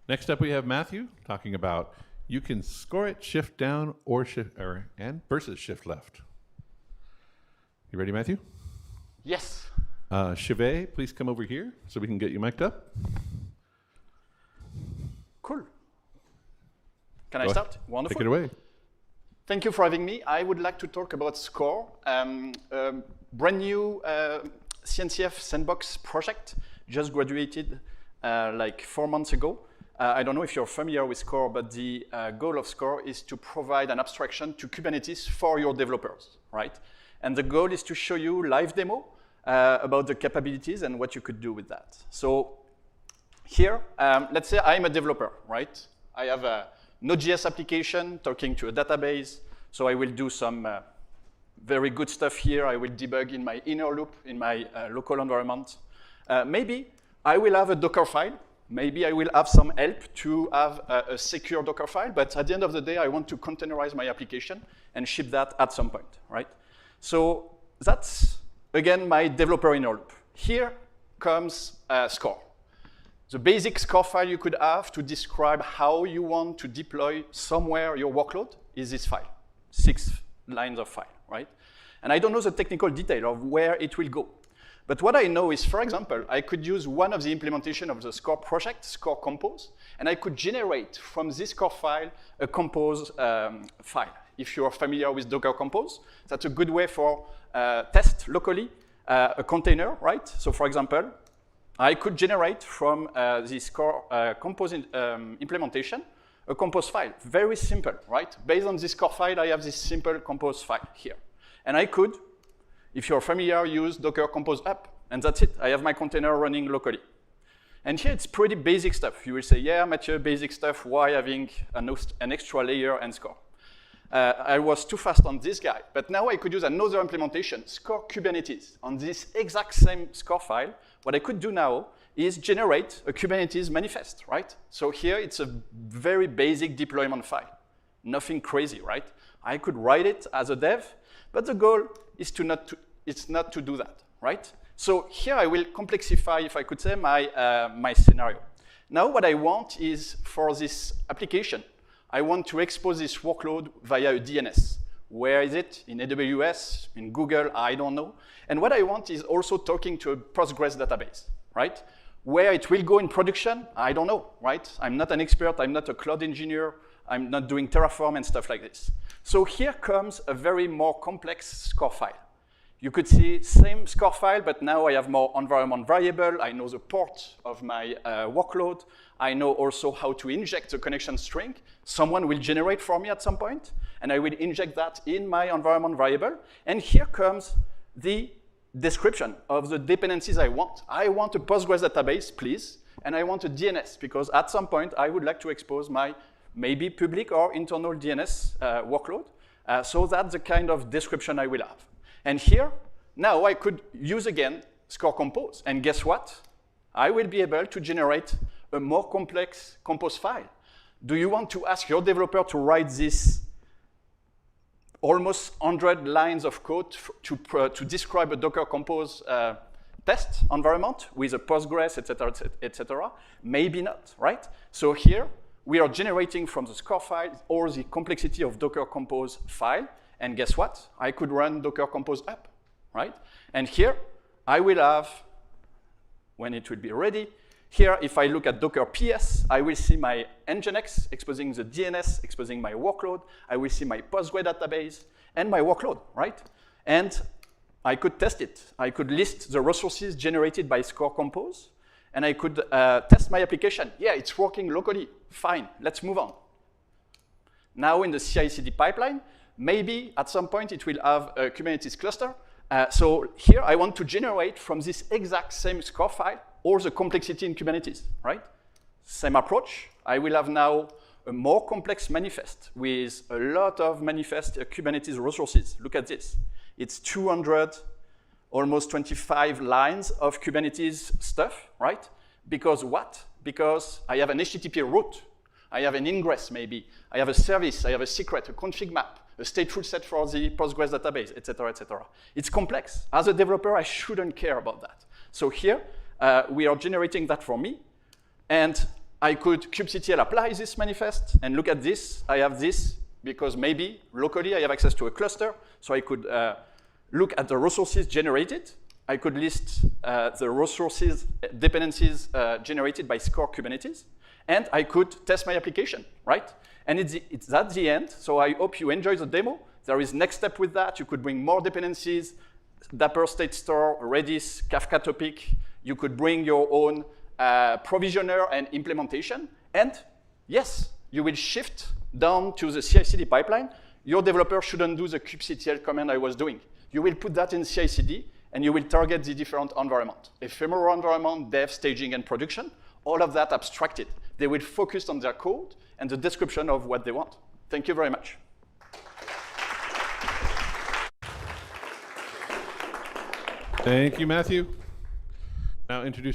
Next up, we have Matthew talking about you can score it shift down or and versus shift left. You ready, Matthew? Yes. Shivet, please come over here so we can get you mic'd up. Cool. Can I start? Wonderful. Take it away. Thank you for having me. I would like to talk about SCORE, brand new CNCF sandbox project, just graduated like 4 months ago. I don't know if you're familiar with SCORE, but the goal of SCORE is to provide an abstraction to Kubernetes for your developers, right? And the goal is to show you live demo about the capabilities and what you could do with that. So here, let's say I'm a developer, right? I have a Node.js application talking to a database. So I will do some very good stuff here. I will debug in my inner loop in my local environment. Maybe I will have a Docker file. Maybe I will have some help to have a secure Docker file. But at the end of the day, I want to containerize my application and ship that at some point, right? So that's, again, my developer inner loop. Here comes SCORE. The basic SCORE file you could have to describe how you want to deploy somewhere your workload is this file, 6 lines of file, right? And I don't know the technical detail of where it will go. But what I know is, for example, I could use one of the implementation of the SCORE project, SCORE Compose, and I could generate from this SCORE file a Compose file. If you're familiar with Docker Compose, that's a good way for test locally a container, right? So for example, I could generate from this SCORE Compose implementation a Compose file. Very simple, right? Based on this SCORE file, I have this simple Compose file here. And I could, if you're familiar, use Docker Compose up, and that's it. I have my container running locally. And here it's pretty basic stuff. You will say, yeah, Mathieu, basic stuff, why having an extra layer and SCORE? I was too fast on this guy, but now I could use another implementation, SCORE Kubernetes. On this exact same SCORE file, what I could do now is generate a Kubernetes manifest, right? So here it's a very basic deployment file. Nothing crazy, right? I could write it as a dev, but the goal is not to do that, right? So here I will complexify, if I could say, my scenario. Now what I want is for this application, I want to expose this workload via a DNS. Where is it? In AWS, in Google, I don't know. And what I want is also talking to a Postgres database, right? Where it will go in production, I don't know, right? I'm not an expert, I'm not a cloud engineer, I'm not doing Terraform and stuff like this. So here comes a very more complex SCORE file. You could see same SCORE file, but now I have more environment variable. I know the port of my workload. I know also how to inject the connection string. Someone will generate for me at some point, and I will inject that in my environment variable. And here comes the description of the dependencies I want. I want a Postgres database, please, and I want a DNS, because at some point I would like to expose my maybe public or internal DNS workload. So that's the kind of description I will have. And here, now I could use again SCORE Compose. And guess what? I will be able to generate a more complex Compose file. Do you want to ask your developer to write this almost 100 lines of code to describe a Docker Compose test environment with a Postgres, et cetera? Maybe not, right? So here, we are generating from the SCORE file or the complexity of Docker Compose file. And guess what? I could run Docker Compose up, right? And here, I will have, when it will be ready, here, if I look at Docker PS, I will see my Nginx exposing the DNS, exposing my workload. I will see my Postgres database and my workload, right? And I could test it. I could list the resources generated by SCORE Compose, and I could test my application. Yeah, it's working locally. Fine, let's move on. Now in the CI/CD pipeline, maybe at some point it will have a Kubernetes cluster. So here I want to generate from this exact same SCORE file all the complexity in Kubernetes, right? Same approach. I will have now a more complex manifest with a lot of manifest Kubernetes resources. Look at this. It's 200, almost 25 lines of Kubernetes stuff, right? Because what? Because I have an HTTP route. I have an ingress, maybe. I have a service. I have a secret, a config map, a stateful set for the Postgres database, et cetera, et cetera. It's complex. As a developer, I shouldn't care about that. So here, we are generating that for me. And I could kubectl apply this manifest and look at this. I have this because maybe locally I have access to a cluster, so I could look at the resources generated. I could list the resources dependencies generated by Score Kubernetes, and I could test my application, right? And it's at the end, so I hope you enjoy the demo. There is next step with that. You could bring more dependencies, Dapper State Store, Redis, Kafka topic. You could bring your own provisioner and implementation. And yes, you will shift down to the CI/CD pipeline. Your developer shouldn't do the kubectl command I was doing. You will put that in CI/CD, and you will target the different environment. Ephemeral environment, dev, staging, and production, all of that abstracted. They will focus on their code and the description of what they want. Thank you very much. Thank you, Matthew. Now introduce